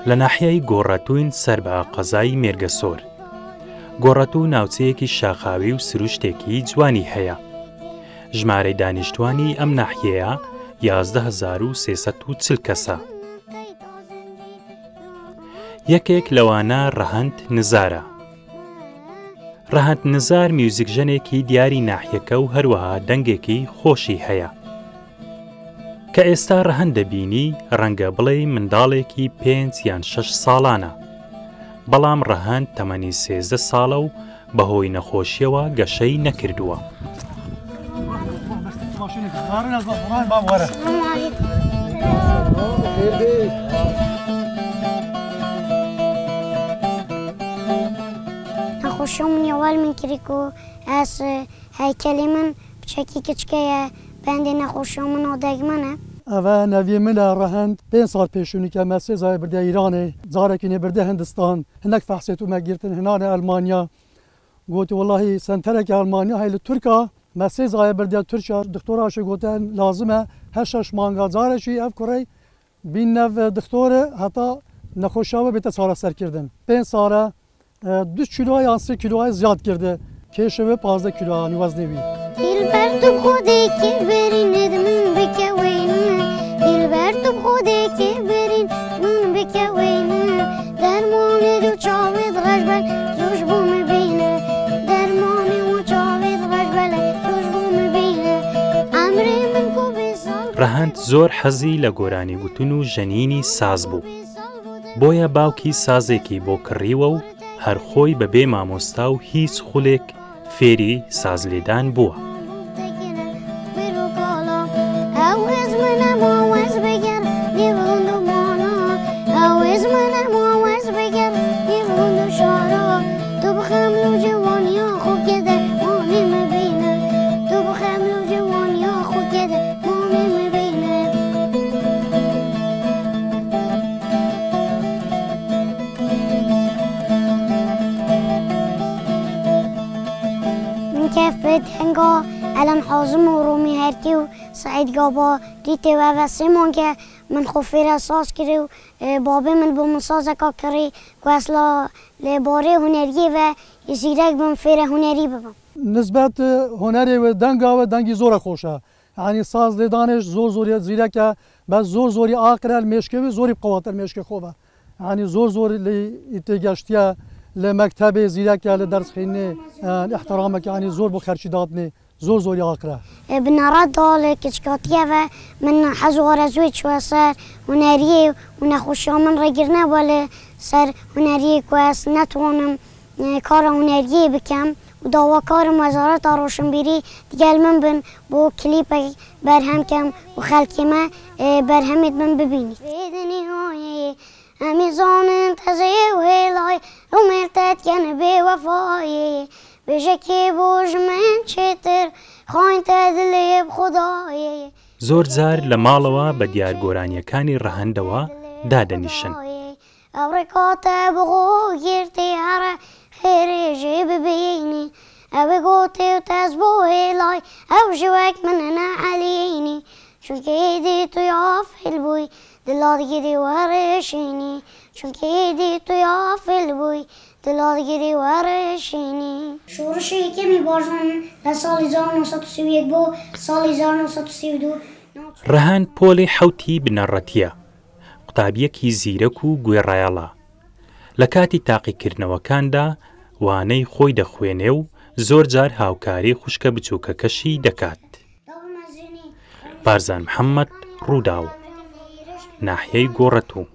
لە ناحیەی گۆڕەتوون سەر بە قەزای مێرگەسۆر. گۆڕەتوو ناوچەیەکی شاخاوی و سروشتێکی جوانی هەیە. ژمارەی دانیشتوانی ئەم ناحیەیە 11340 کەسە. یەکێک لەوانە ڕەهەند نزارە. ڕەهەند نزار میوزیکژنێکی دیاری ناحیەکە و هەروەها دەنگێکی خۆشی هەیە. کە ئێستا ڕەهەند دەبینی ڕەنگە بڵێ منداڵێکی 5 یان 6 ساڵانە، بەڵام ڕەهەند تەمەنی 13 ساڵە و بەهۆی نەخۆشیەوە گەشەی نەکردووە. نەخۆشیە منیێوال من کردی و ئەس هەیکەلی من بچەکی کچکەیە بەندێ نەخۆشیە من ئۆدەگمەنە. ئەوە نەوی منە ڕەهەند 5 ساڵ پێشوونی کە مەسێزای بردە ئیرانێ زارێکی نێ بردە هەندستان هەندێک فەحسێت و مەگیرتن هێنانە ئەلمانیا گوتی وەڵاهی سەنتەرێکی ئەلمانیا هەیە لە تورکا مەسێزای بردە تورکیا دکتۆراشی گوتن لازمە هەر 6 مانگا زارێکی ئەف کوڕەی بینەڤ دکتۆرە هەتا نەخۆشیاوە بێتە چارەسەرکردن 5 ساڵە 2 کیلۆ یان 3 کیلۆ زیاد کرده کێشەوە 15 کیلۆیانی وەزنێوی. دلبرتم خودێکی برین من بکەوین دلبرتم خودێکی برین من بکەوین دەرمانی و چاوێت ڕەشبەر زۆش بۆ مبینە دەرمانی و چاوێت ڕەشبەلە زۆش بۆ مبینە ئەمرێ من کو بێساڵ. ڕەهەند زۆر حەزی لە گۆرانی گوتن و ژەنینی ساز بوو، بۆیە باوکی سازێکی بۆ کڕیوە و هەر خۆی بەبێ مامۆستا و هیچ خولێک فێری سازلێدان بووە. كيف بتهنجا الان حازم ورومي هرتي وسعيد جابا ديتي وسيمون كه من خفير اساس كري بابي من بمسازه كري كواسلا لباري هنري و يسيرك بم فير هنري ببم. نسبت هنري و دنگي زور خوشه يعني ساز لدانش زور زوري زيرك بس زور زوري آخر المشكه و زوري بقوات المشكه خوبه يعني زور اللي يتجاشتيا لمكتب زيرك لدرس خيني احترامك يعني زور بخرشي دادني زور ياقرا بنرد دالك كشكاتيه و من حزور زوج شو صار هنري ونخوشا من رجرنا ولا صار هنري كويس نتوانم كار هنري بكم وداوا كار وزارة روشنبيري ديال من بن بو كليب برهم كم وخلكي ما برهمت من ببيني أميزان انتزي وهلاي ومرتد كان بوفاي بجكي بوج من شتر خاين تدلي بخداي. زۆر جار لە ماڵەوە بە دیارگۆرانیەکانی ڕەهەندەوە دادەنیشن. ئەوڕێکاتە بغۆ گرتی هەرە خێرێژێ ببینی ئەوێ گۆتێ و تەز بۆ هێڵای ئەو ژوەک منە نەعەلینی چونکە ئیدی تو یافل بووی دڵاتگیری وەڕێشینی چونکە ئیدی تو یافل بووی دڵاتگیری وەڕێشینی. شۆڕشی یەکەمی بارزان لە ساڵی 1930 بۆ ساڵی 1932 ڕەهەند پۆلی حەوتی بنەڕەتیە، قوتابیەکی زیرەک و گوێڕایەڵە. لە کاتی تاقیکردنەوەکاندا وانەی خۆی دەخوێنێ و زۆر جار هاوکاری خوشکە بچووکەکەشی دەکات. بارزان محەممەد ڕووداو ناحیەی گۆڕەتوو.